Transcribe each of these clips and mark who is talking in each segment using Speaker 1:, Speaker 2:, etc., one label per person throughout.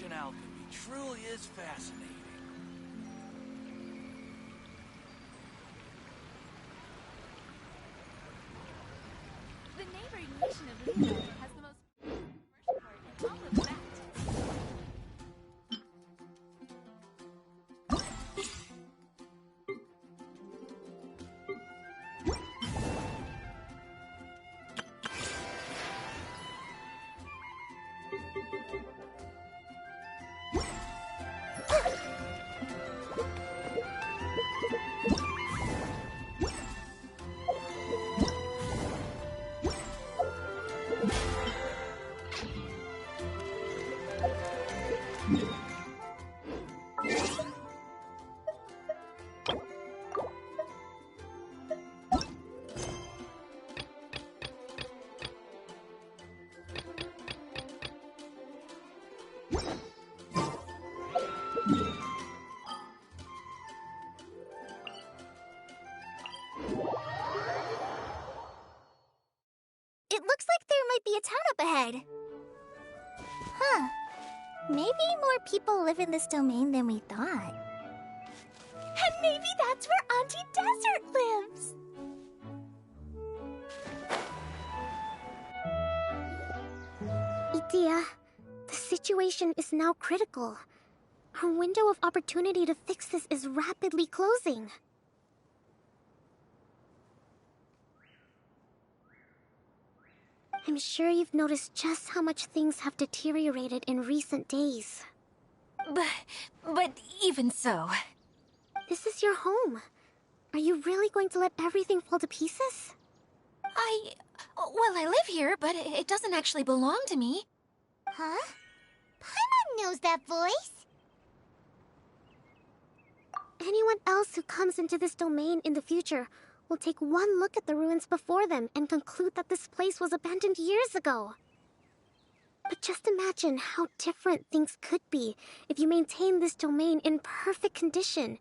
Speaker 1: in alchemy truly is fascinating.
Speaker 2: The neighboring nation of Lima has the most commercial port in all of that.
Speaker 3: It looks like there might be a town up ahead. Huh. Maybe more people live in this domain than we thought. And maybe that's where Auntie Desert lives! Itia, the situation is now critical. Our window of opportunity to fix this is rapidly closing. I'm sure you've noticed just how much things have deteriorated in recent days.
Speaker 2: But even so...
Speaker 3: This is your home. Are you really going to let everything fall to pieces?
Speaker 2: Well, I live here, but it doesn't actually belong to me.
Speaker 3: Huh? Paimon knows that voice. Anyone else who comes into this domain in the future will take one look at the ruins before them and conclude that this place was abandoned years ago. But just imagine how different things could be if you maintain this domain in perfect condition.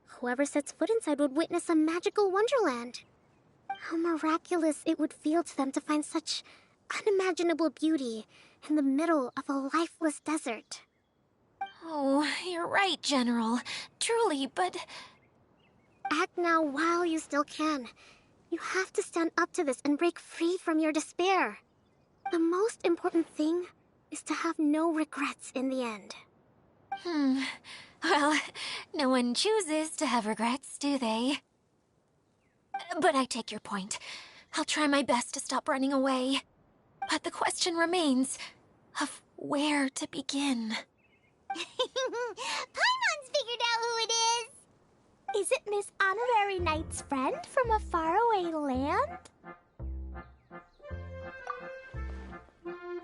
Speaker 3: Whoever sets foot inside would witness a magical wonderland. How miraculous it would feel to them to find such unimaginable beauty in the middle of a lifeless desert.
Speaker 2: Oh, you're right, General. Truly, but...
Speaker 3: Act now while you still can. You have to stand up to this and break free from your despair. The most important thing is to have no regrets in the end.
Speaker 2: Well, no one chooses to have regrets, do they? But I take your point. I'll try my best to stop running away. But the question remains of where to begin.
Speaker 3: Paimon's figured out who it is! Is it Miss Honorary Knight's friend from a faraway land?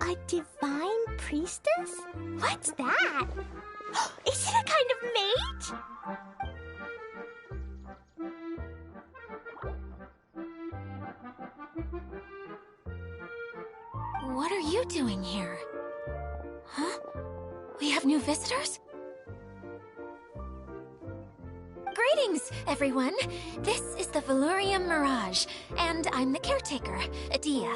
Speaker 3: A divine priestess? What's that? Is it a kind of mage?
Speaker 2: What are you doing here? Huh? We have new visitors? Greetings, everyone! This is the Valurium Mirage, and I'm the caretaker, Adia.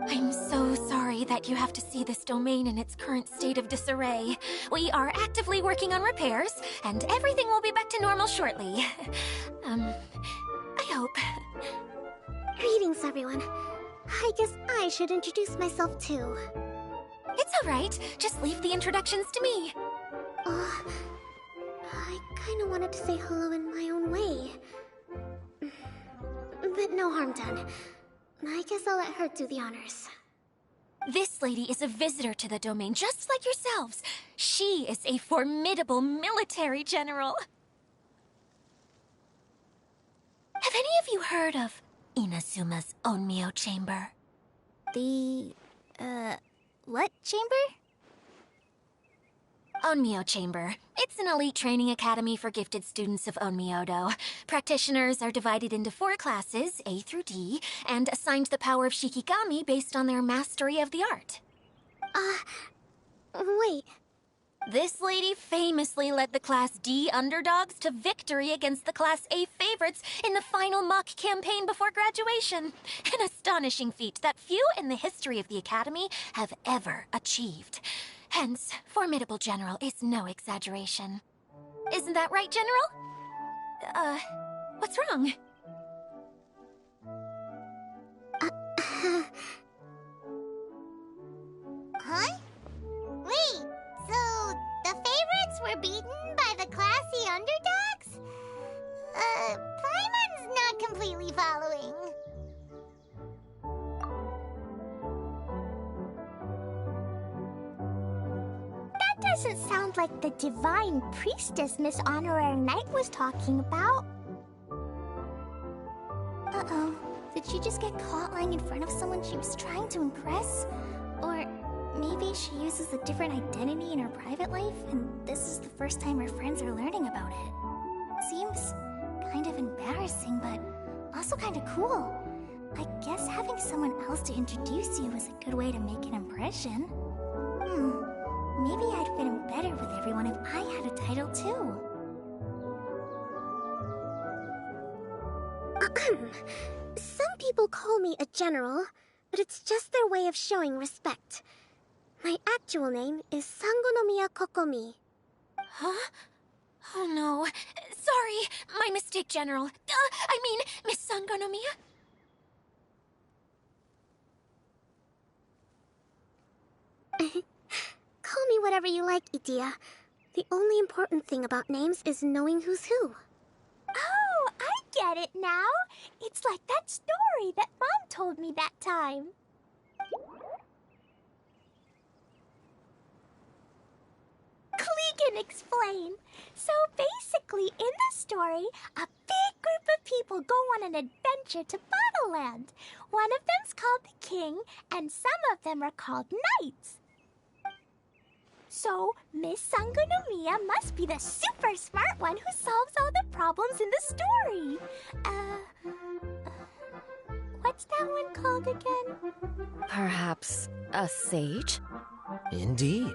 Speaker 2: I'm so sorry that you have to see this domain in its current state of disarray. We are actively working on repairs, and everything will be back to normal shortly. I hope.
Speaker 3: Greetings, everyone. I guess I should introduce myself too.
Speaker 2: It's alright, just leave the introductions to me.
Speaker 3: I kinda wanted to say hello in my own way. But no harm done. I guess I'll let her do the honors.
Speaker 2: This lady is a visitor to the domain, just like yourselves. She is a formidable military general. Have any of you heard of Inazuma's Onmyo Chamber?
Speaker 3: The... what chamber?
Speaker 2: Onmyo Chamber. It's an elite training academy for gifted students of Onmyodo. Practitioners are divided into 4 classes, A through D, and assigned the power of Shikigami based on their mastery of the art.
Speaker 3: Wait.
Speaker 2: This lady famously led the Class D underdogs to victory against the Class A favorites in the final mock campaign before graduation. An astonishing feat that few in the history of the Academy have ever achieved. Hence, formidable general is no exaggeration. Isn't that right, General? What's wrong?
Speaker 3: Huh? Wait, so the favorites were beaten by the classy underdogs? Paimon's not completely following. That doesn't sound like the divine priestess Miss Honorary Knight was talking about. Uh-oh. Did she just get caught lying in front of someone she was trying to impress? Or maybe she uses a different identity in her private life, and this is the first time her friends are learning about it. Seems kind of embarrassing, but also kind of cool. I guess having someone else to introduce you is a good way to make an impression. Maybe I'd fit in better with everyone if I had a title too. Some people call me a general, but it's just their way of showing respect. My actual name is Sangonomiya Kokomi.
Speaker 2: Huh? Oh no. Sorry, my mistake, General. I mean, Miss Sangonomiya?
Speaker 3: Call me whatever you like, Idia. The only important thing about names is knowing who's who. Oh, I get it now. It's like that story that Mom told me that time. Klee can explain. So basically, in the story, a big group of people go on an adventure to Bottleland. One of them's called the King, and some of them are called Knights. So, Miss Sangonomiya must be the super smart one who solves all the problems in the story. What's that one called again?
Speaker 4: Perhaps a sage?
Speaker 5: Indeed.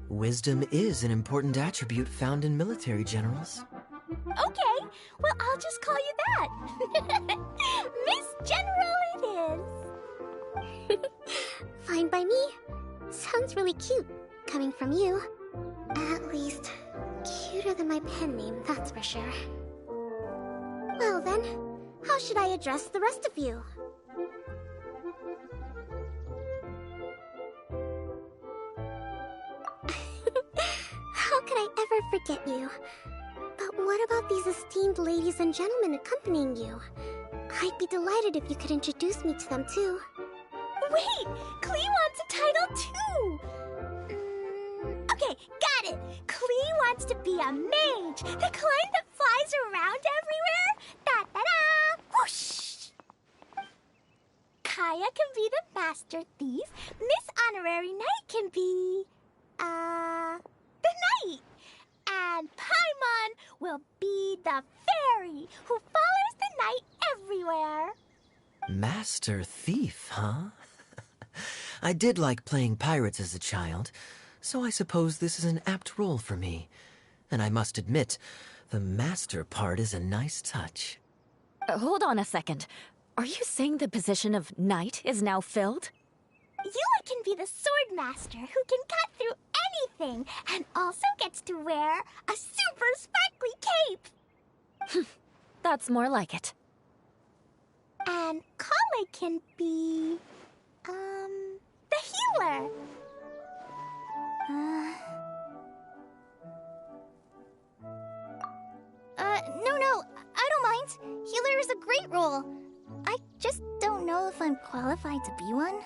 Speaker 5: Wisdom is an important attribute found in military generals.
Speaker 3: Okay, well, I'll just call you that. Miss General it is. Fine by me. Sounds really cute, coming from you. At least, cuter than my pen name, that's for sure. Well then, how should I address the rest of you? How could I ever forget you? But what about these esteemed ladies and gentlemen accompanying you? I'd be delighted if you could introduce me to them too. Wait! Klee wants a title too! Okay, got it! Klee wants to be a mage! The kind that flies around everywhere! Da-da-da! Whoosh! Kaya can be the master thief. Miss Honorary Knight can be... the knight! And Paimon will be the fairy who follows the knight everywhere.
Speaker 5: Master Thief, huh? I did like playing pirates as a child, so I suppose this is an apt role for me. And I must admit, the master part is a nice touch.
Speaker 4: Hold on a second. Are you saying the position of knight is now filled?
Speaker 3: Yula can be the sword master who can cut through anything and also gets to wear a super sparkly cape.
Speaker 4: That's more like it.
Speaker 3: And Kale can be... the healer. No, I don't mind. Healer is a great role. I just don't know if I'm qualified to be one.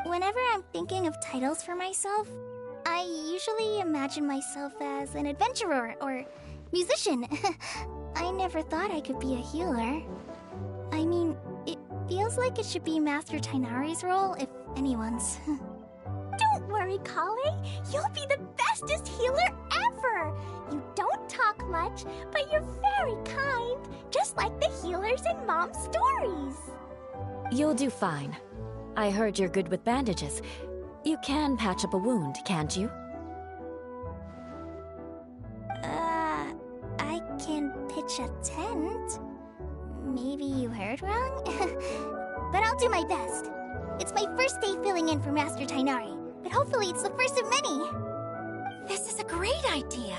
Speaker 3: Whenever I'm thinking of titles for myself, I usually imagine myself as an adventurer or musician. I never thought I could be a healer. I mean, it feels like it should be Master Tainari's role, if anyone's. Don't worry, Kale. You'll be the bestest healer ever. You don't talk much, but you're very kind, just like the healers in Mom's stories.
Speaker 4: You'll do fine. I heard you're good with bandages. You can patch up a wound, can't you?
Speaker 3: I can pitch a tent. Maybe you heard wrong? But I'll do my best. It's my first day filling in for Master Tainari, but but hopefully it's the first of many.
Speaker 2: This is a great idea.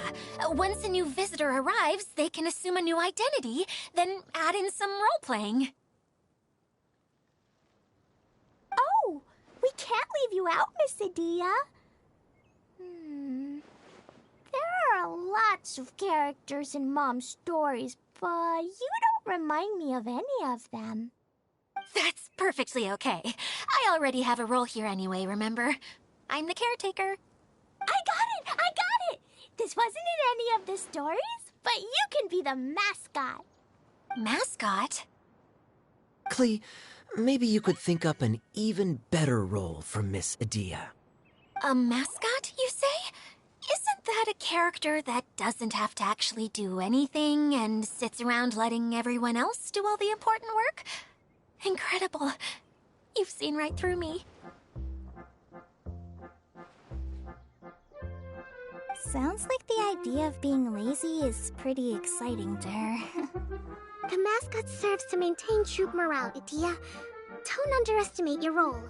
Speaker 2: Once a new visitor arrives, they can assume a new identity, then add in some role-playing.
Speaker 3: Oh, we can't leave you out, Miss Adia. There are lots of characters in Mom's stories, but you don't remind me of any of them.
Speaker 2: That's perfectly okay. I already have a role here anyway, remember? I'm the caretaker.
Speaker 3: I got it! This wasn't in any of the stories, but you can be the mascot.
Speaker 2: Mascot?
Speaker 5: Klee, maybe you could think up an even better role for Miss Adia.
Speaker 2: A mascot, you say? Isn't that a character that doesn't have to actually do anything and sits around letting everyone else do all the important work? Incredible. You've seen right through me.
Speaker 3: Sounds like the idea of being lazy is pretty exciting to her. The mascot serves to maintain troop morale, Adia. Don't underestimate your role.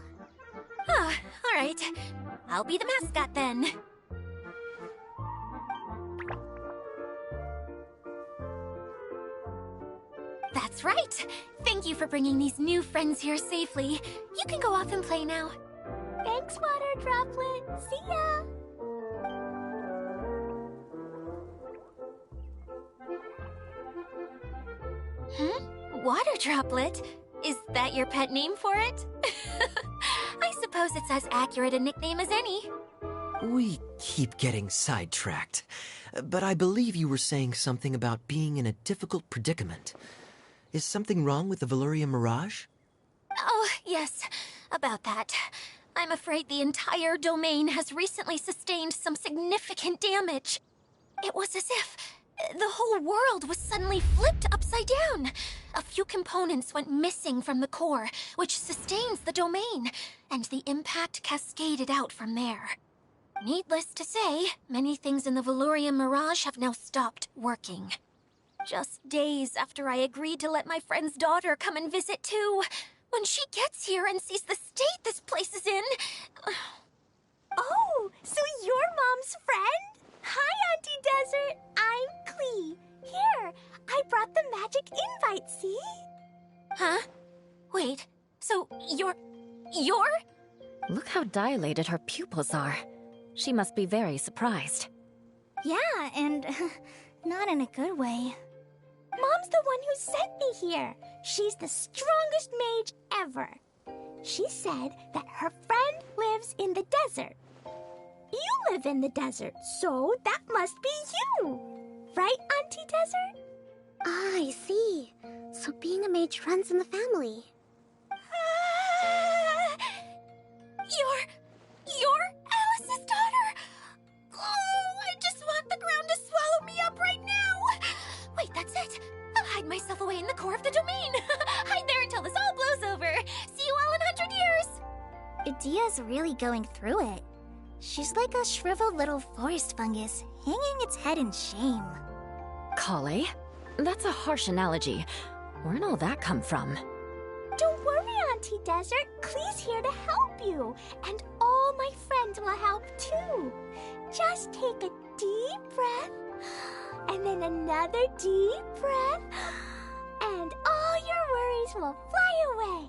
Speaker 2: Ah, all right. I'll be the mascot then. That's right. Thank you for bringing these new friends here safely. You can go off and play now.
Speaker 3: Thanks, Water Droplet. See ya!
Speaker 2: Water Droplet? Is that your pet name for it? I suppose it's as accurate a nickname as any.
Speaker 5: We keep getting sidetracked, but I believe you were saying something about being in a difficult predicament. Is something wrong with the Veluria Mirage?
Speaker 2: Oh, yes, about that. I'm afraid the entire domain has recently sustained some significant damage. It was as if the whole world was suddenly flipped upside down. A few components went missing from the core, which sustains the domain, and the impact cascaded out from there. Needless to say, many things in the Veluria Mirage have now stopped working. Just days after I agreed to let my friend's daughter come and visit too. When she gets here and sees the state this place is in...
Speaker 3: Oh, so you're Mom's friend? Hi, Auntie Desert. I'm Klee. Here, I brought the magic invite, see?
Speaker 2: Huh? Wait, so you're...
Speaker 4: Look how dilated her pupils are. She must be very surprised.
Speaker 3: Yeah, and not in a good way. Mom's the one who sent me here. She's the strongest mage ever. She said that her friend lives in the desert. You live in the desert, so that must be you. Right, Auntie Desert? Ah, I see. So being a mage runs in the family.
Speaker 2: You're Alice's daughter? Oh, I just want the ground to swallow me up right now. Wait, that's it. I'll hide myself away in the core of the domain. Hide there until this all blows over. See you all in 100 years.
Speaker 3: Adia's really going through it. She's like a shriveled little forest fungus, hanging its head in shame.
Speaker 4: Kale? That's a harsh analogy. Where'd all that come from?
Speaker 3: Don't worry, Auntie Desert. Klee's here to help you. And all my friends will help too. Just take a deep breath, and then another deep breath, and all your worries will fly away.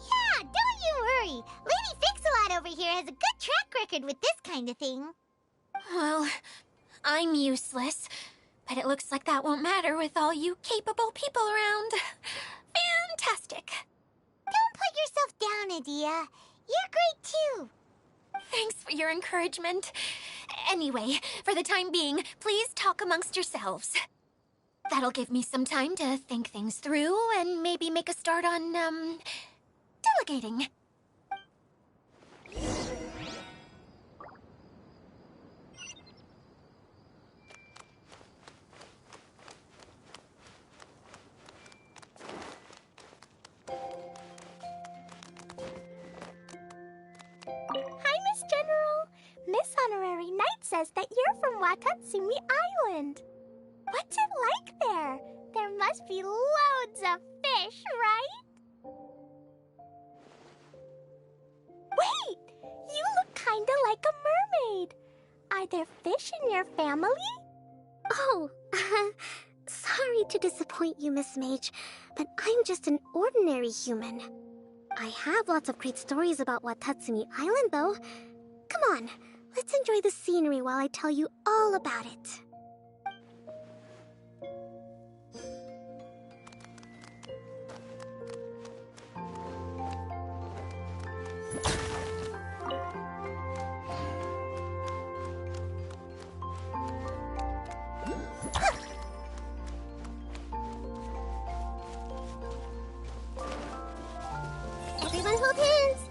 Speaker 3: Yeah, don't you worry. Lady Fix-A-Lot over here has a good track record with this kind of thing.
Speaker 2: Well, I'm useless, but it looks like that won't matter with all you capable people around. Fantastic.
Speaker 3: Don't put yourself down, Adia. You're great too.
Speaker 2: Thanks for your encouragement. Anyway, for the time being, please talk amongst yourselves. That'll give me some time to think things through and maybe make a start on, delegating.
Speaker 3: Hi, Miss General. Miss Honorary Knight says that you're from Watatsumi Island. What's it like there? There must be loads of fish, right? Wait! You look kinda like a mermaid. Are there fish in your family? Oh, sorry to disappoint you, Miss Mage, but I'm just an ordinary human. I have lots of great stories about Watatsumi Island, though. Come on, let's enjoy the scenery while I tell you all about it. Everyone hold hands!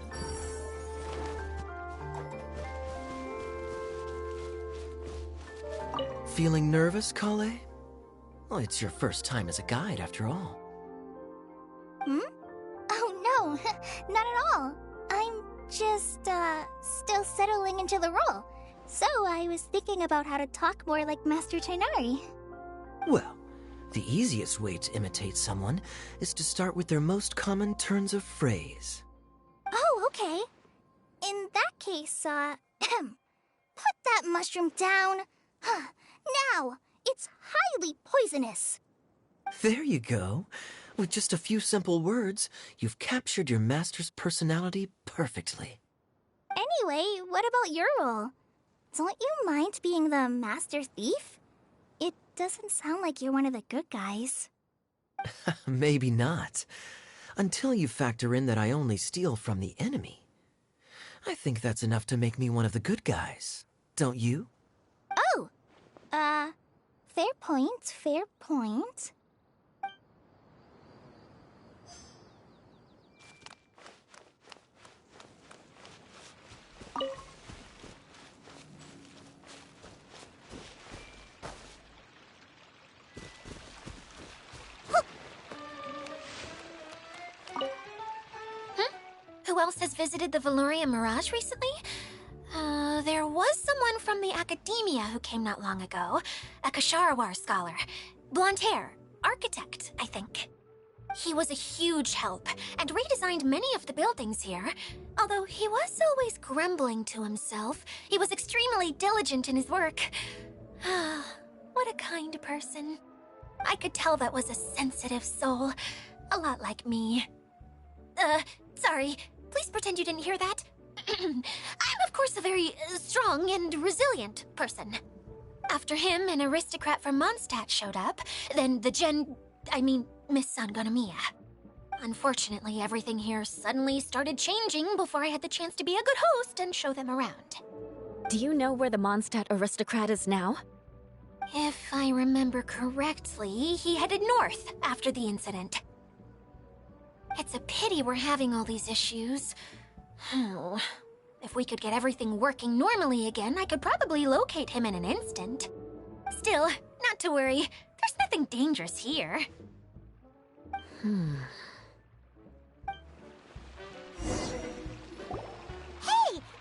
Speaker 5: Feeling nervous, Kale? Well, it's your first time as a guide, after all.
Speaker 3: Oh no, not at all. I'm just, still settling into the role. So I was thinking about how to talk more like Master Tighnari.
Speaker 5: Well, the easiest way to imitate someone is to start with their most common turns of phrase.
Speaker 3: Oh, okay. In that case, put that mushroom down. Now, it's highly poisonous.
Speaker 5: There you go. With just a few simple words, you've captured your master's personality perfectly.
Speaker 3: Anyway, what about your role? Don't you mind being the master thief? It doesn't sound like you're one of the good guys.
Speaker 5: Maybe not. Until you factor in that I only steal from the enemy. I think that's enough to make me one of the good guys. Don't you?
Speaker 3: Oh! Fair point, fair point.
Speaker 2: Who else has visited the Veloria Mirage recently? There was someone from the academia who came not long ago. A Kasharawar scholar. Blonde hair. Architect, I think. He was a huge help, and redesigned many of the buildings here. Although he was always grumbling to himself, he was extremely diligent in his work. What a kind person. I could tell that was a sensitive soul. A lot like me. Sorry. Please pretend you didn't hear that. I'm, of course, a very strong and resilient person. After him, an aristocrat from Mondstadt showed up, then Miss Sangonomiya. Unfortunately, everything here suddenly started changing before I had the chance to be a good host and show them around.
Speaker 4: Do you know where the Mondstadt aristocrat is now?
Speaker 2: If I remember correctly, he headed north after the incident. It's a pity we're having all these issues. Oh, if we could get everything working normally again, I could probably locate him in an instant. Still, not to worry. There's nothing dangerous here.
Speaker 3: Hey,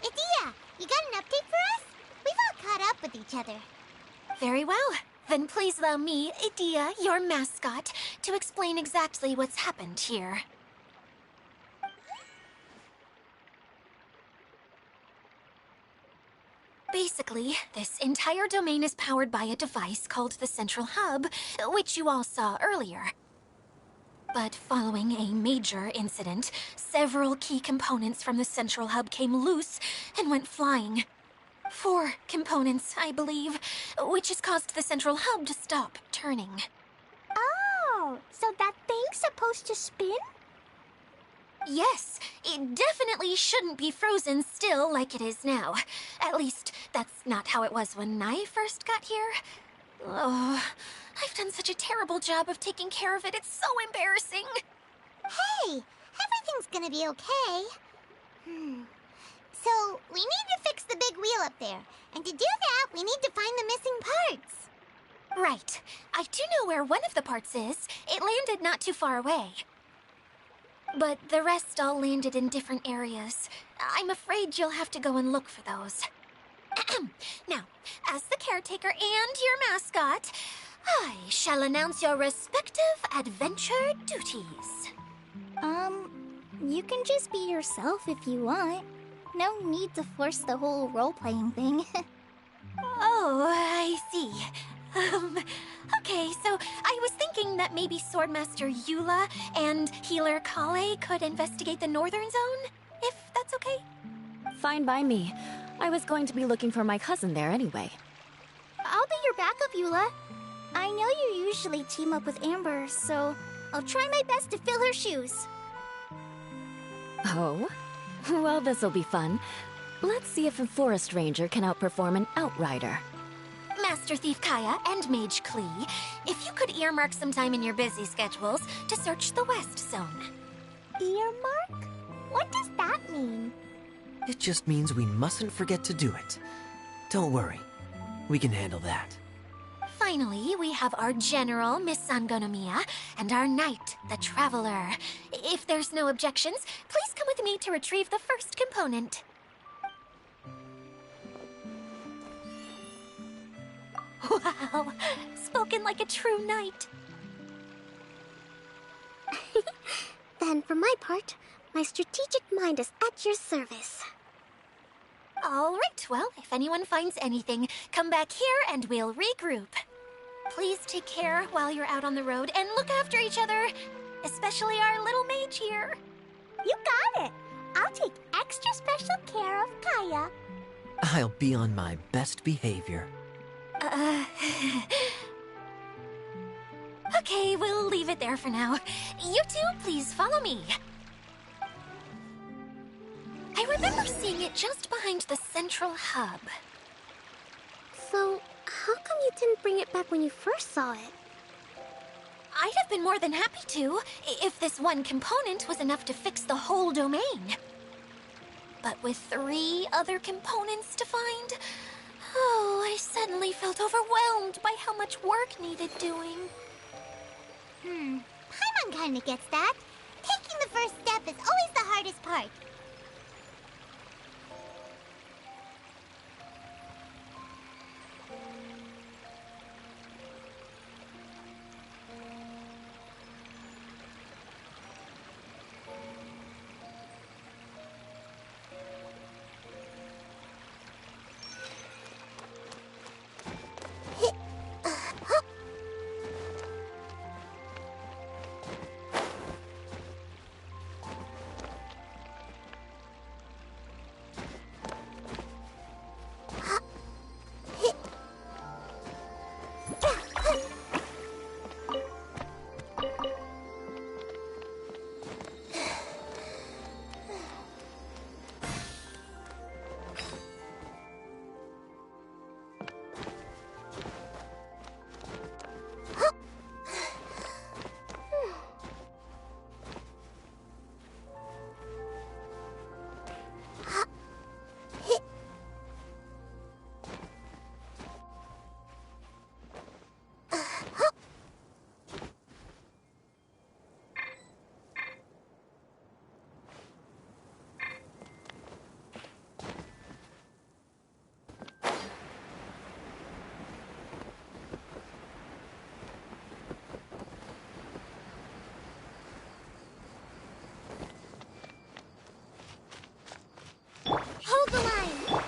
Speaker 3: Idia! You got an update for us? We've all caught up with each other.
Speaker 2: Very well. Then please allow me, Idia, your mascot, to explain exactly what's happened here. Basically, this entire domain is powered by a device called the Central Hub, which you all saw earlier. But following a major incident, several key components from the Central Hub came loose and went flying. 4 components, I believe, which has caused the Central Hub to stop turning.
Speaker 3: Oh, so that thing's supposed to spin?
Speaker 2: Yes, it definitely shouldn't be frozen still like it is now. At least, that's not how it was when I first got here. Oh, I've done such a terrible job of taking care of it. It's so embarrassing.
Speaker 3: Hey, everything's gonna be okay. So, we need to fix the big wheel up there. And to do that, we need to find the missing parts.
Speaker 2: Right. I do know where one of the parts is. It landed not too far away. But the rest all landed in different areas. I'm afraid you'll have to go and look for those. Now, as the caretaker and your mascot, I shall announce your respective adventure duties.
Speaker 6: You can just be yourself if you want. No need to force the whole role-playing thing.
Speaker 2: Oh, I see. Okay, so I was thinking that maybe Swordmaster Eula and Healer Kale could investigate the Northern Zone, if that's okay?
Speaker 4: Fine by me. I was going to be looking for my cousin there anyway.
Speaker 6: I'll be your backup, Eula. I know you usually team up with Amber, so I'll try my best to fill her shoes.
Speaker 4: Oh? Well, this'll be fun. Let's see if a forest ranger can outperform an outrider.
Speaker 2: Master Thief Kaya and Mage Klee, if you could earmark some time in your busy schedules to search the West Zone.
Speaker 6: Earmark? What does that mean?
Speaker 5: It just means we mustn't forget to do it. Don't worry. We can handle that.
Speaker 2: Finally, we have our General, Miss Sangonomiya, and our Knight, the Traveler. If there's no objections, please come with me to retrieve the first component. Wow, spoken like a true knight.
Speaker 3: Then, for my part, my strategic mind is at your service.
Speaker 2: All right, well, if anyone finds anything, come back here and we'll regroup. Please take care while you're out on the road and look after each other, especially our little mage here.
Speaker 6: You got it! I'll take extra special care of Kaya.
Speaker 5: I'll be on my best behavior.
Speaker 2: Okay, we'll leave it there for now. You two, please follow me. I remember seeing it just behind the central hub.
Speaker 3: So, how come you didn't bring it back when you first saw it?
Speaker 2: I'd have been more than happy to, if this one component was enough to fix the whole domain. But with 3 other components to find, oh, I suddenly felt overwhelmed by how much work needed doing.
Speaker 6: Paimon kinda gets that. Taking the first step is always the hardest part. Hold the line!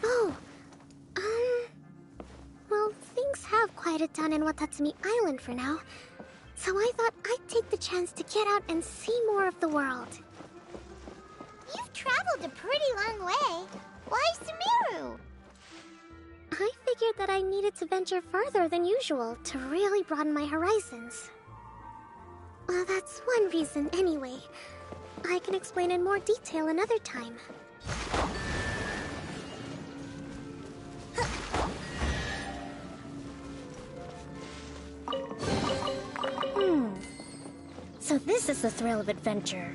Speaker 3: Oh, well, things have quieted down in Watatsumi Island for now, so I thought I'd take the chance to get out and see more of the world.
Speaker 6: You've traveled a pretty long way. Why Sumeru?
Speaker 3: I figured that I needed to venture further than usual to really broaden my horizons. Well, that's one reason anyway. I can explain in more detail another time.
Speaker 7: So this is the thrill of adventure.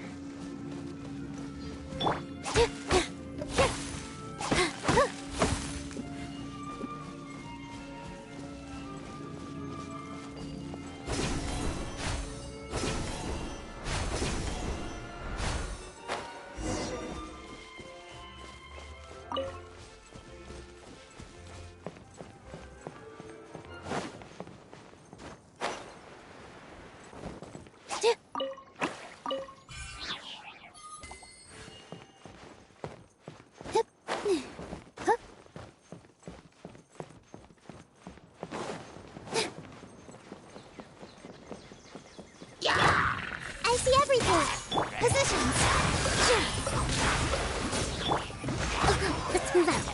Speaker 6: I see everything. Positions.
Speaker 3: Let's move out.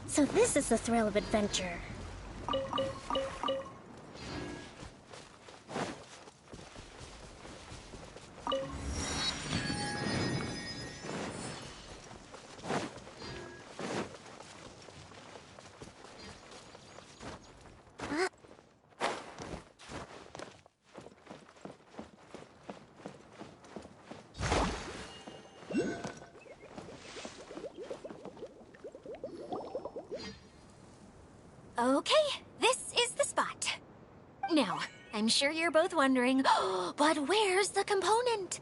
Speaker 7: So this is the thrill of adventure.
Speaker 2: Okay, this is the spot. Now, I'm sure you're both wondering, but where's the component?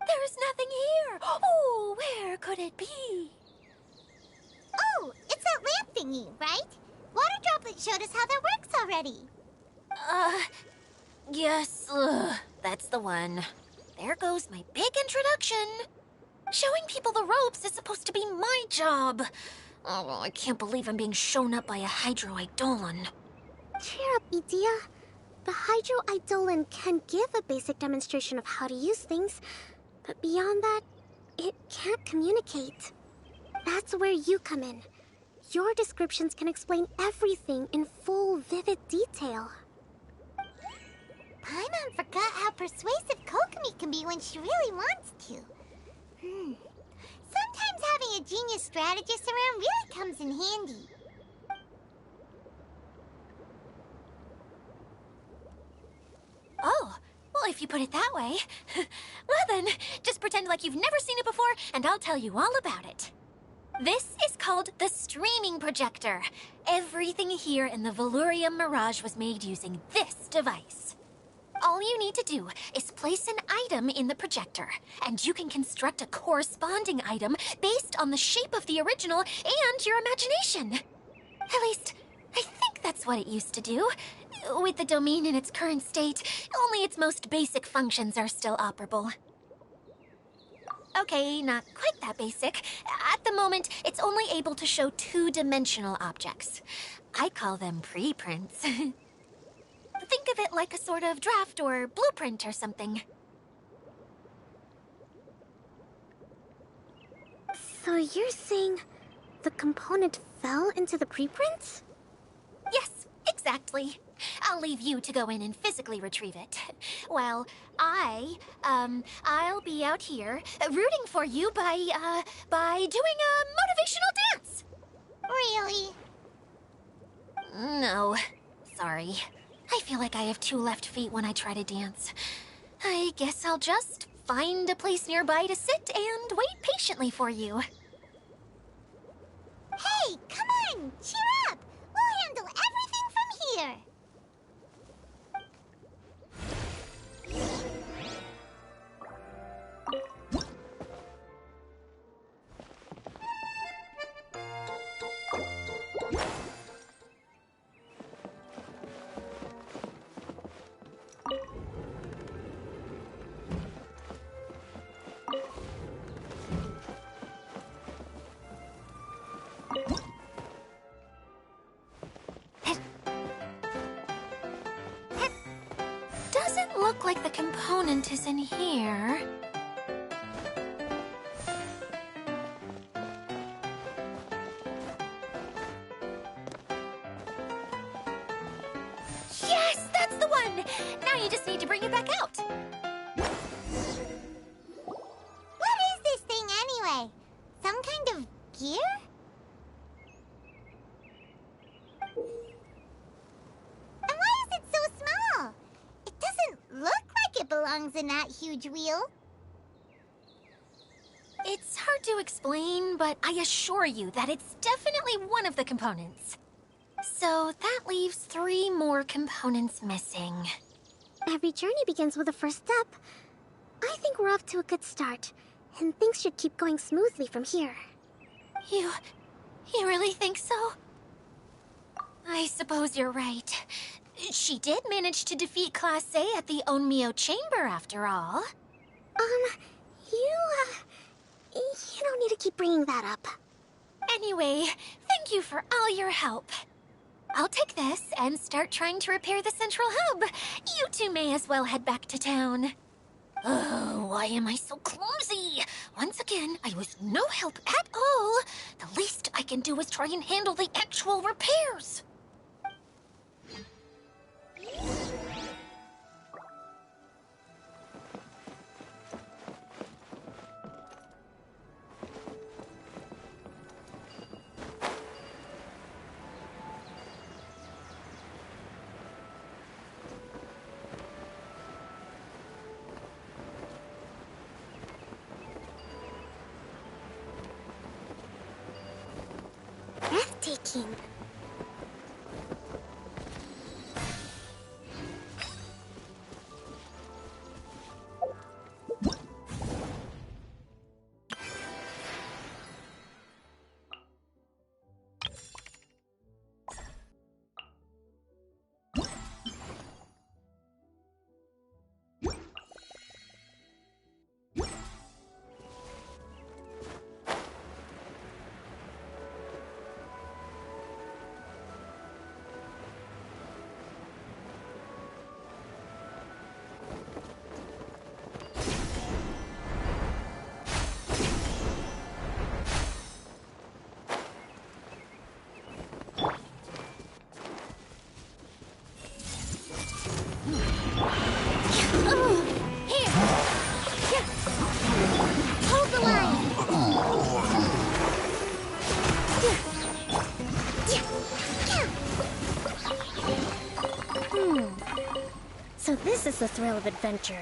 Speaker 2: There's nothing here. Oh, where could it be?
Speaker 6: Oh, it's that lamp thingy, right? Water Droplet showed us how that works already.
Speaker 2: Yes, that's the one. There goes my big introduction. Showing people the ropes is supposed to be my job. Oh, I can't believe I'm being shown up by a Hydro Eidolon.
Speaker 3: Cheer up, Edea. The Hydro Eidolon can give a basic demonstration of how to use things, but beyond that, it can't communicate. That's where you come in. Your descriptions can explain everything in full, vivid detail.
Speaker 6: Paimon forgot how persuasive Kokomi can be when she really wants to. Sometimes having a genius strategist around really comes in handy.
Speaker 2: Oh, well, if you put it that way. Well then, just pretend like you've never seen it before, and I'll tell you all about it. This is called the streaming projector. Everything here in the Valurium Mirage was made using this device. All you need to do is place an item in the projector, and you can construct a corresponding item based on the shape of the original and your imagination. At least, I think that's what it used to do. With the domain in its current state, only its most basic functions are still operable. Okay, not quite that basic. At the moment, it's only able to show two-dimensional objects. I call them preprints. Think of it like a sort of draft or blueprint or something.
Speaker 3: So you're saying the component fell into the preprints?
Speaker 2: Yes, exactly. I'll leave you to go in and physically retrieve it. While I'll be out here rooting for you by doing a motivational dance.
Speaker 6: Really?
Speaker 2: No, sorry. I feel like I have two left feet when I try to dance. I guess I'll just find a place nearby to sit and wait patiently for you.
Speaker 6: Hey, come on! Cheer up! We'll handle everything from here!
Speaker 2: the component is in here. Yes, that's the one! Now you just need to bring it back out.
Speaker 6: What is this thing anyway? Some kind of gear? And why is it so small? It doesn't look like it belongs in that huge wheel.
Speaker 2: It's hard to explain, but I assure you that it's definitely one of the components. So that leaves 3 more components missing.
Speaker 3: Every journey begins with a first step. I think we're off to a good start, and things should keep going smoothly from here.
Speaker 2: You really think so? I suppose you're right. She did manage to defeat Class A at the Onmyo Chamber, after all.
Speaker 3: You don't need to keep bringing that up.
Speaker 2: Anyway, thank you for all your help. I'll take this and start trying to repair the central hub. You two may as well head back to town. Oh, why am I so clumsy? Once again, I was no help at all. The least I can do is try and handle the actual repairs.
Speaker 3: Breathtaking.
Speaker 7: So this is the thrill of adventure.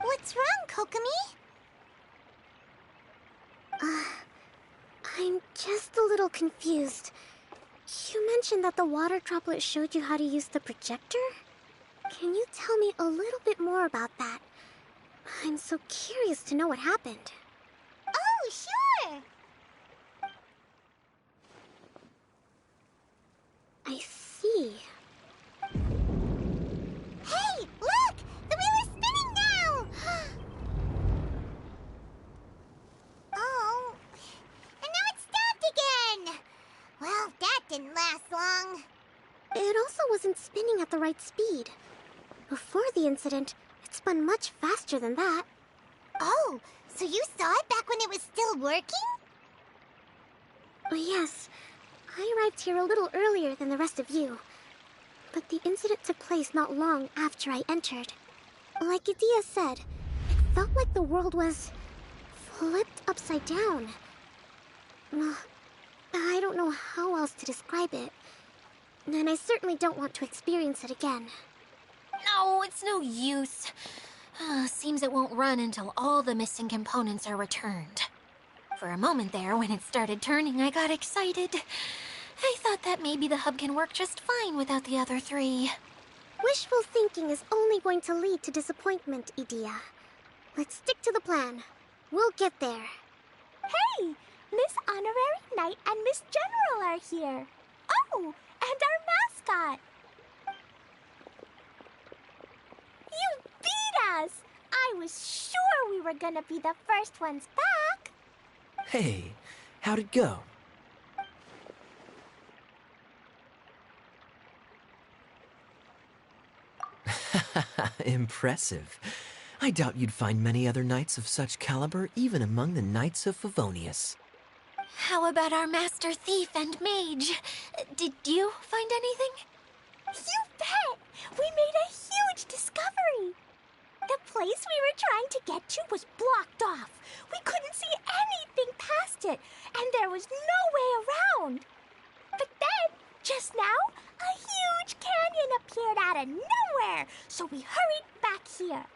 Speaker 6: What's wrong, Kokomi?
Speaker 3: I'm just a little confused. You mentioned that the water droplet showed you how to use the projector? Can you tell me a little bit more about that? I'm so curious to know what happened.
Speaker 6: Oh, sure!
Speaker 3: I see.
Speaker 6: Hey, look! The wheel is spinning now! Oh, and now it's stopped again! Well, that didn't last long.
Speaker 3: It also wasn't spinning at the right speed. Before the incident, it spun much faster than that.
Speaker 6: Oh, so you saw it back when it was still working?
Speaker 3: Yes, I arrived here a little earlier than the rest of you. But the incident took place not long after I entered. Like Idea said, it felt like the world was flipped upside down. I don't know how else to describe it. And I certainly don't want to experience it again.
Speaker 2: No, it's no use. Seems it won't run until all the missing components are returned. For a moment there, when it started turning, I got excited. I thought that maybe the hub can work just fine without the other three.
Speaker 3: Wishful thinking is only going to lead to disappointment, Idea. Let's stick to the plan. We'll get there.
Speaker 6: Hey! Miss Honorary Knight and Miss General are here. Oh, and our mascot. You beat us! I was sure we were gonna be the first ones back.
Speaker 5: Hey, how'd it go? Impressive. I doubt you'd find many other knights of such caliber even among the Knights of Favonius.
Speaker 2: How about our Master Thief and Mage? Did you find anything?
Speaker 6: You bet! We made a huge discovery. The place we were trying to get to was blocked off. We couldn't see anything past it, and there was no way around. But then, just now, a huge canyon appeared out of nowhere, so we hurried back here.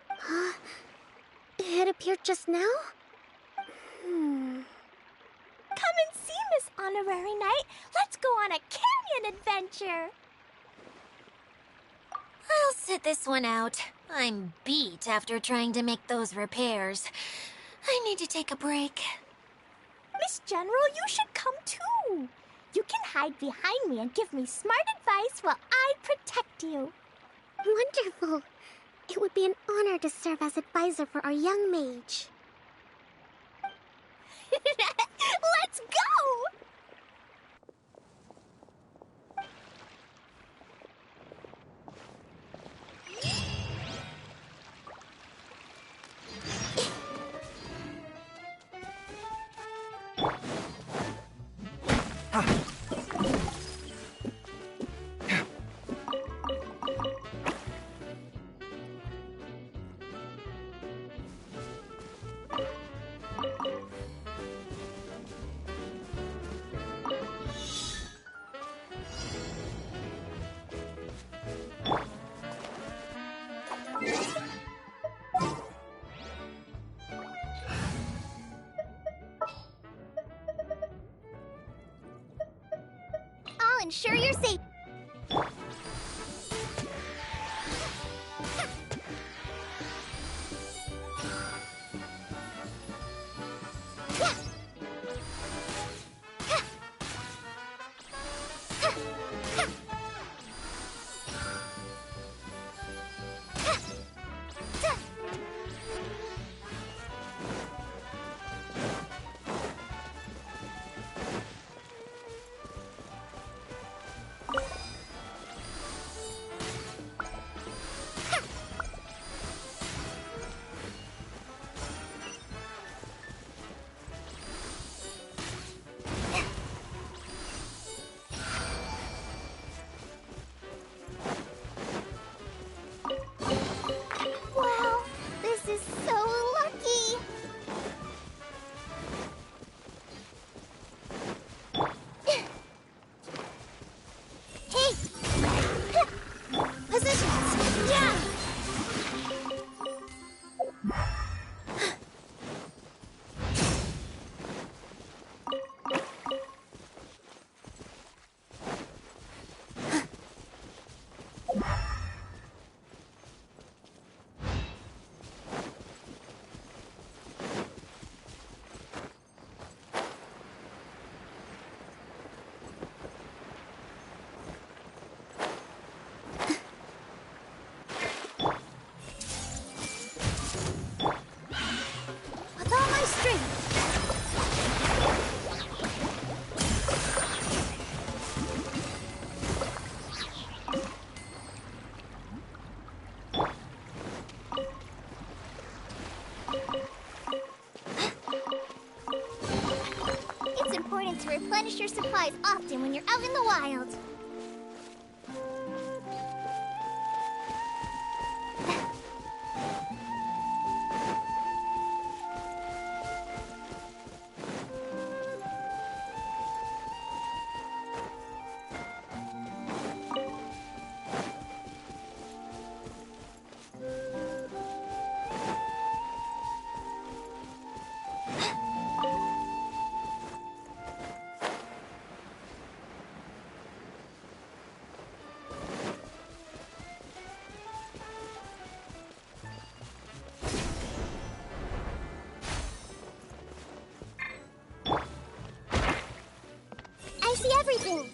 Speaker 3: Huh? It appeared just now?
Speaker 6: Come and see, Miss Honorary Knight. Let's go on a canyon adventure.
Speaker 2: I'll sit this one out. I'm beat after trying to make those repairs. I need to take a break.
Speaker 6: Miss General, you should come too. You can hide behind me and give me smart advice while I protect you.
Speaker 3: Wonderful. It would be an honor to serve as advisor for our young mage.
Speaker 6: Let's go! I'll ensure your safety. replenish your supplies often when you're out in the wild. I see everything.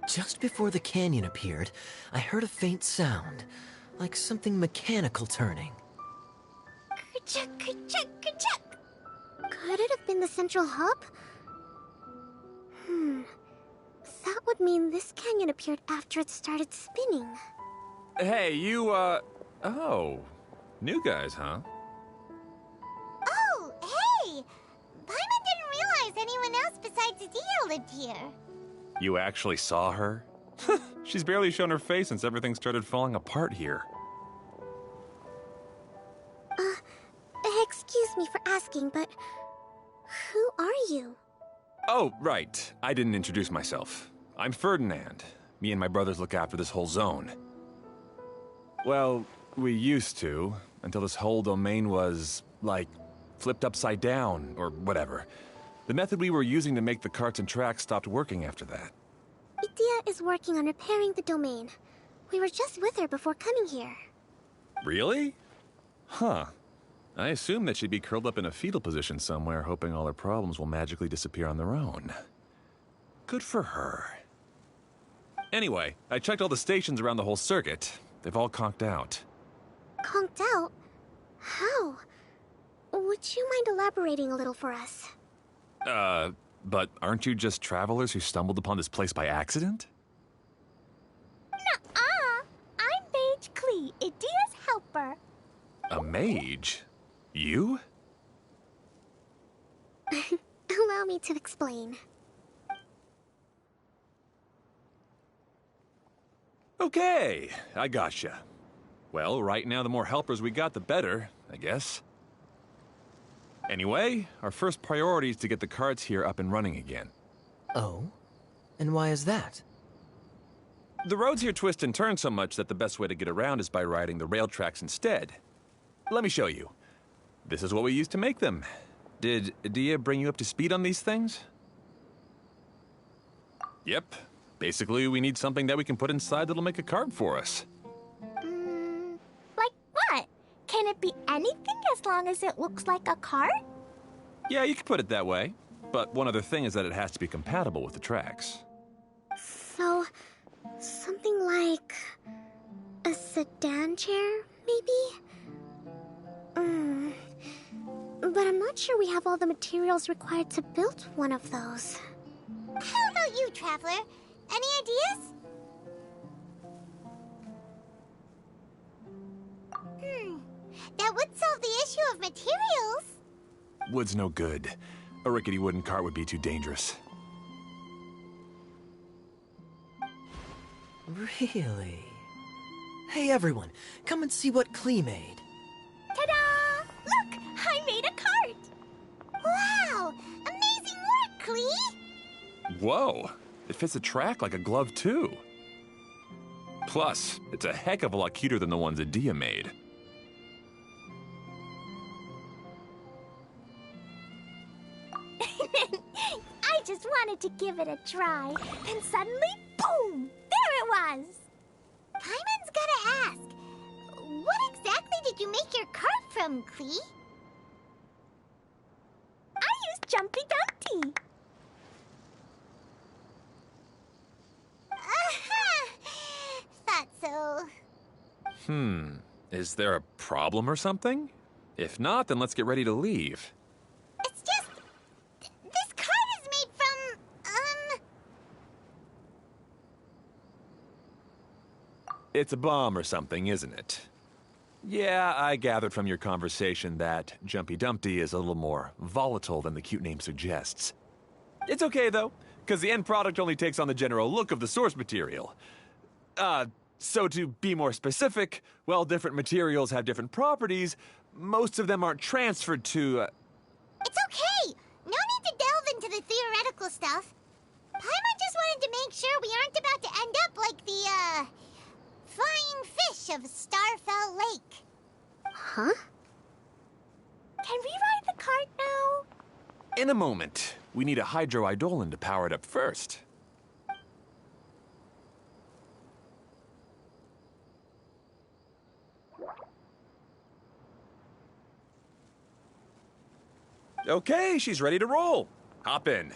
Speaker 5: Just before the canyon appeared, I heard a faint sound, like something mechanical turning.
Speaker 3: Kerchuk, kerchuk, kerchuk. Could it have been the central hub? That would mean this canyon appeared after it started spinning.
Speaker 8: Hey, you, oh. New guys, huh?
Speaker 6: Oh, hey! Paimon didn't realize anyone else besides Adia lived here.
Speaker 8: You actually saw her? She's barely shown her face since everything started falling apart here.
Speaker 3: Excuse me for asking, but who are you?
Speaker 8: Oh, right. I didn't introduce myself. I'm Ferdinand. Me and my brothers look after this whole zone. Well, we used to, until this whole domain was, like, flipped upside down, or whatever. The method we were using to make the carts and tracks stopped working after that.
Speaker 3: Idia is working on repairing the domain. We were just with her before coming here.
Speaker 8: Really? Huh. I assume that she'd be curled up in a fetal position somewhere, hoping all her problems will magically disappear on their own. Good for her. Anyway, I checked all the stations around the whole circuit. They've all conked out.
Speaker 3: Conked out? How? Would you mind elaborating a little for us?
Speaker 8: But aren't you just travelers who stumbled upon this place by accident?
Speaker 6: Nuh-uh. I'm Mage Klee, Idia's helper.
Speaker 8: A mage? You?
Speaker 3: Allow me to explain.
Speaker 8: Okay, I gotcha. Well, right now the more helpers we got, the better, I guess. Anyway, our first priority is to get the carts here up and running again.
Speaker 5: Oh? And why is that?
Speaker 8: The roads here twist and turn so much that the best way to get around is by riding the rail tracks instead. Let me show you. This is what we used to make them. Did Adia bring you up to speed on these things? Yep. Basically, we need something that we can put inside that'll make a cart for us.
Speaker 6: Like what? Can it be anything as long as it looks like a cart?
Speaker 8: Yeah, you could put it that way. But one other thing is that it has to be compatible with the tracks.
Speaker 3: So, something like a sedan chair, maybe? But I'm not sure we have all the materials required to build one of those.
Speaker 6: How about you, Traveler? Any ideas? That would solve the issue of materials.
Speaker 8: Wood's no good. A rickety wooden cart would be too dangerous.
Speaker 5: Really? Hey everyone, come and see what Klee made.
Speaker 6: Ta-da! Look! I made a cart! Wow! Amazing work, Klee!
Speaker 8: Whoa! It fits a track like a glove, too. Plus, it's a heck of a lot cuter than the ones Adia made.
Speaker 6: just wanted to give it a try. Then suddenly, boom! There it was!
Speaker 3: Paimon's gotta ask, what exactly did you make your cart from, Klee?
Speaker 6: I used Jumpy Dumpty.
Speaker 3: Thought so.
Speaker 8: Is there a problem or something? If not, then let's get ready to leave.
Speaker 3: It's just... this cart is made from,
Speaker 8: It's a bomb or something, isn't it? Yeah, I gathered from your conversation that Jumpy Dumpty is a little more volatile than the cute name suggests. It's okay, though, because the end product only takes on the general look of the source material. So to be more specific, while different materials have different properties, most of them aren't transferred to,
Speaker 3: It's okay! No need to delve into the theoretical stuff. Paimon just wanted to make sure we aren't about to end up like the, flying fish of Starfell Lake.
Speaker 7: Huh?
Speaker 6: Can we ride the cart now?
Speaker 8: In a moment. We need a hydroidolin to power it up first. Okay, she's ready to roll. Hop in.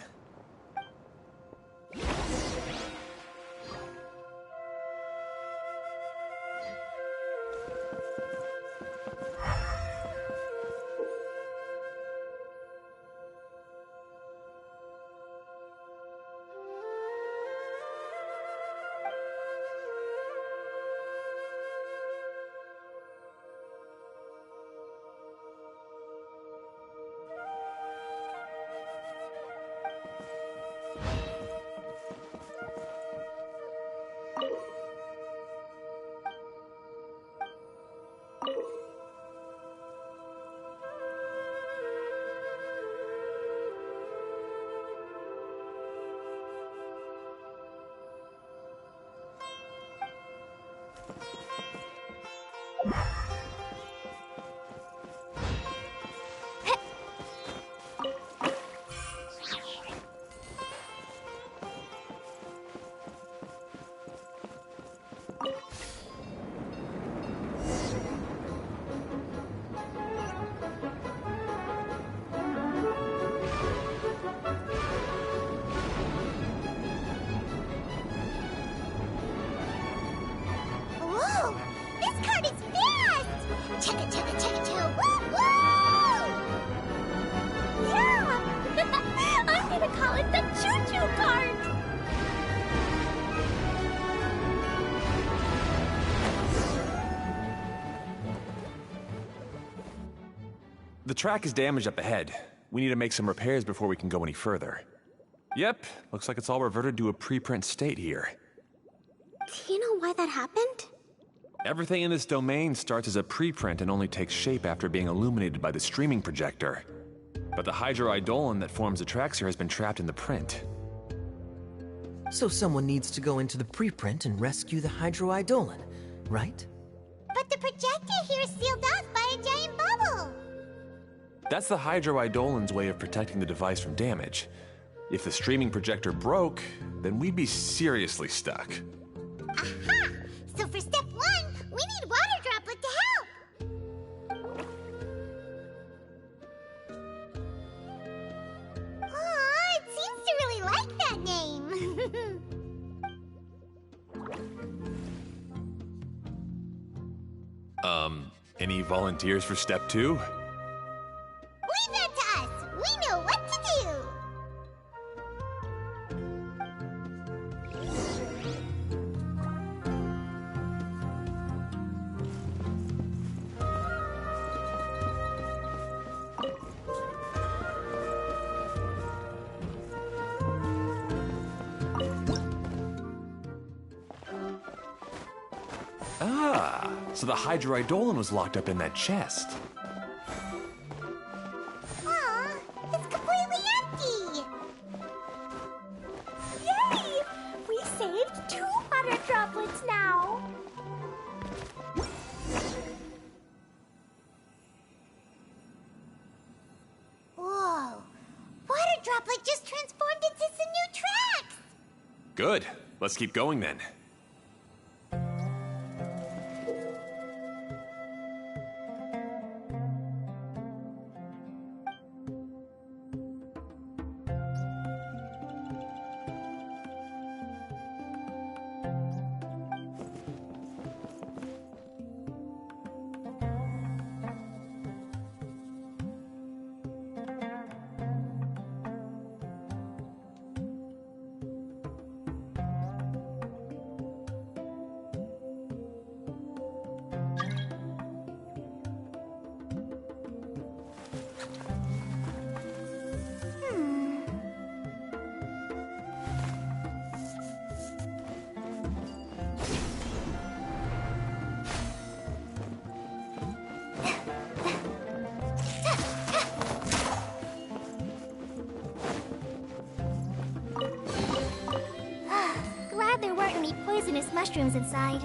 Speaker 3: Whoa! This cart is fast! Chugga chugga chugga chugga woo woo!
Speaker 6: Yeah! I'm gonna call it the choo-choo cart!
Speaker 8: The track is damaged up ahead. We need to make some repairs before we can go any further. Yep, looks like it's all reverted to a preprint state here.
Speaker 3: Do you know why that happened?
Speaker 8: Everything in this domain starts as a preprint and only takes shape after being illuminated by the streaming projector. But the hydroidolin that forms the tracks here has been trapped in the print.
Speaker 5: So someone needs to go into the preprint and rescue the hydroidolin, right?
Speaker 3: But the projector here is sealed off by a giant bubble!
Speaker 8: That's the hydroidolin's way of protecting the device from damage. If the streaming projector broke, then we'd be seriously stuck.
Speaker 3: Aha! So for step one, we need Water Droplet to help! Aw, it seems to really like that name!
Speaker 8: Any volunteers for step two?
Speaker 3: Leave that to us! We know what to do!
Speaker 8: Ah, so the hydroidolin was locked up in that chest.
Speaker 3: Aw, it's completely empty!
Speaker 6: Yay! We saved 2 water droplets now!
Speaker 3: Whoa! Water Droplet just transformed into
Speaker 8: Good. Let's keep going then.
Speaker 6: Glad there weren't any poisonous mushrooms inside.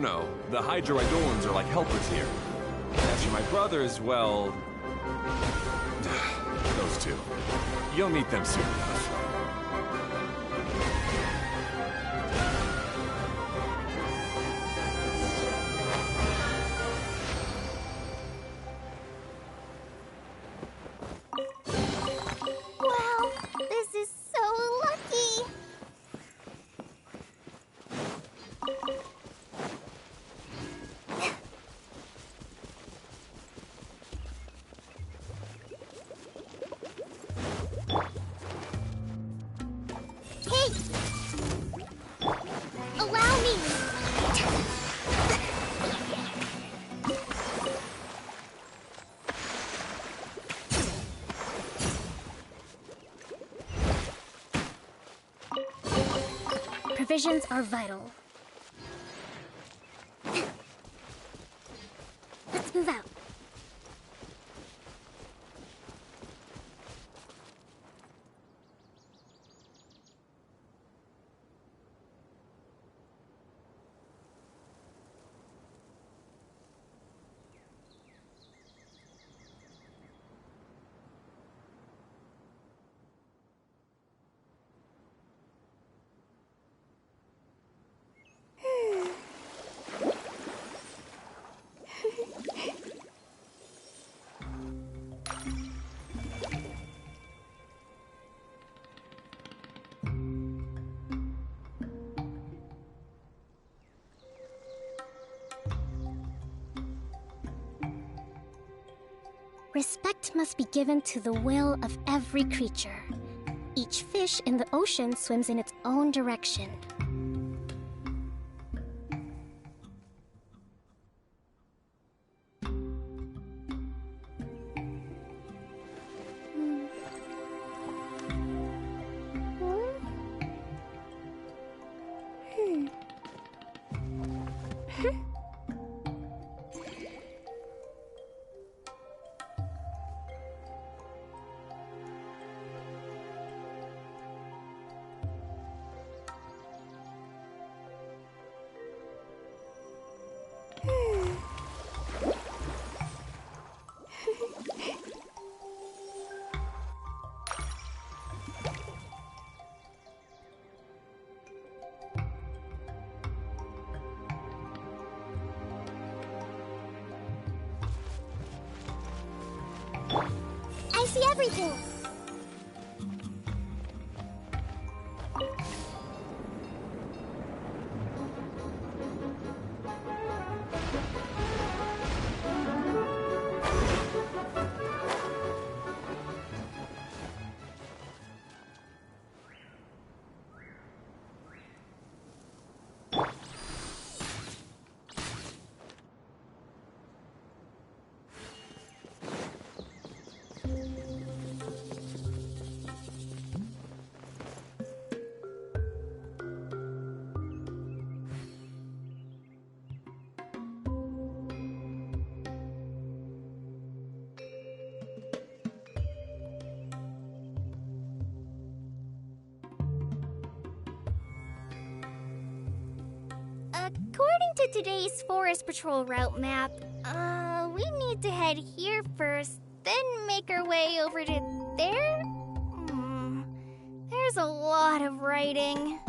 Speaker 8: No. The Hydroidolans are like helpers here. As for my brothers, well... those two. You'll meet them soon enough.
Speaker 6: Wow, this is so lucky! Hey! Allow me!
Speaker 7: Provisions are vital.
Speaker 3: Let's move out. Respect must be given to the will of every creature. Each fish in the ocean swims in its own direction.
Speaker 6: I see everything. According to today's Forest Patrol route map, we need to head here first, then make our way over to there? There's a lot of writing.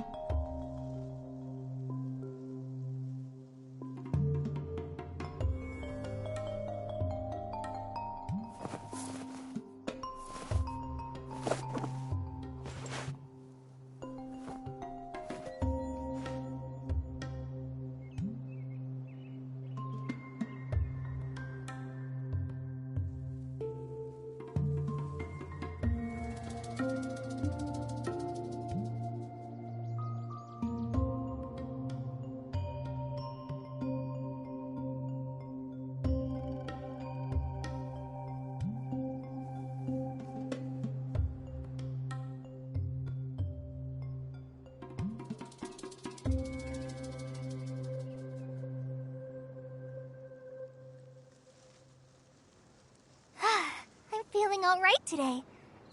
Speaker 6: Feeling all right today.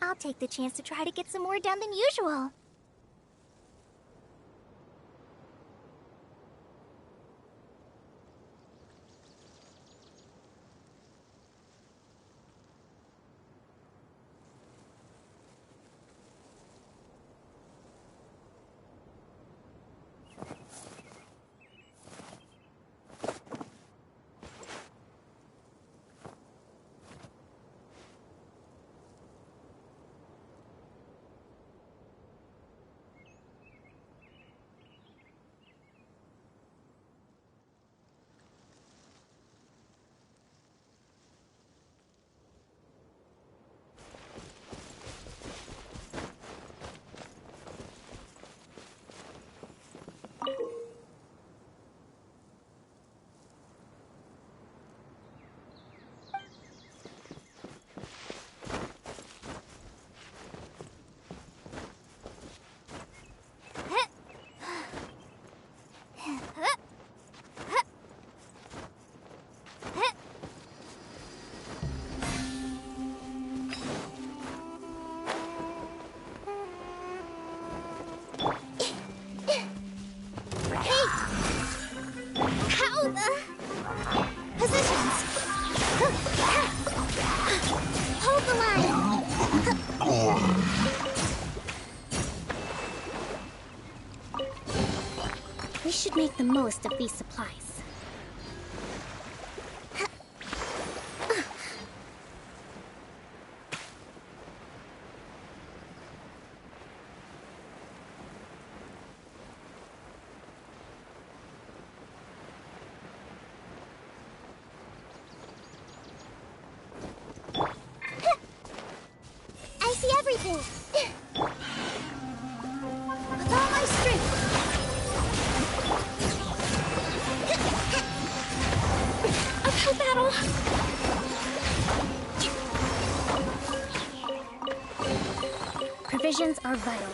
Speaker 6: I'll take the chance to try to get some more done than usual. We should make the most of these supplies. I see everything. With all my strength. Uphill battle.
Speaker 7: Provisions are vital.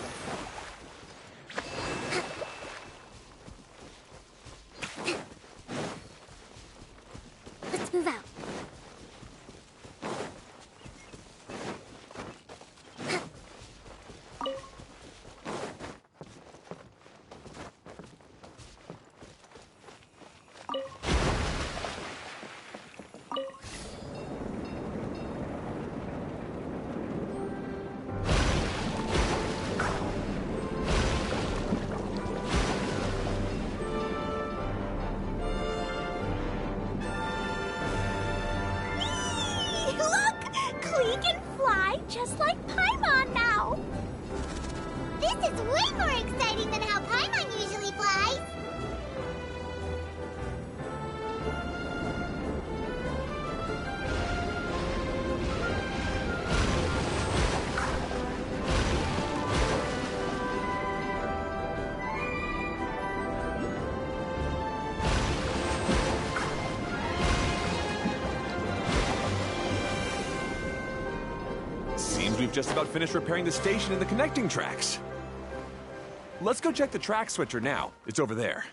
Speaker 6: just like Paimon now!
Speaker 3: This is way more exciting than how Paimon usually flies!
Speaker 8: Seems we've just about finished repairing the station and the connecting tracks. Let's go check the track switcher now. It's over there.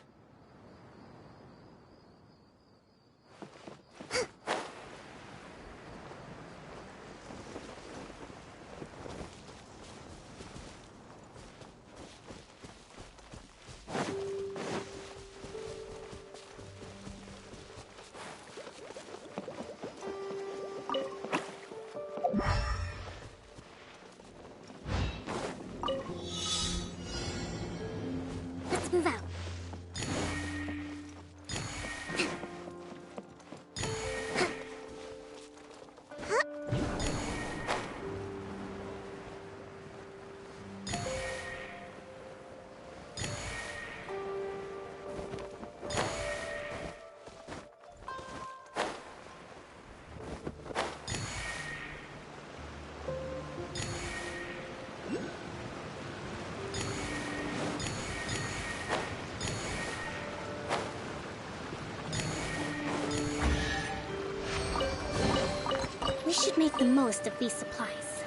Speaker 3: Let's move out. We should make the most of these supplies.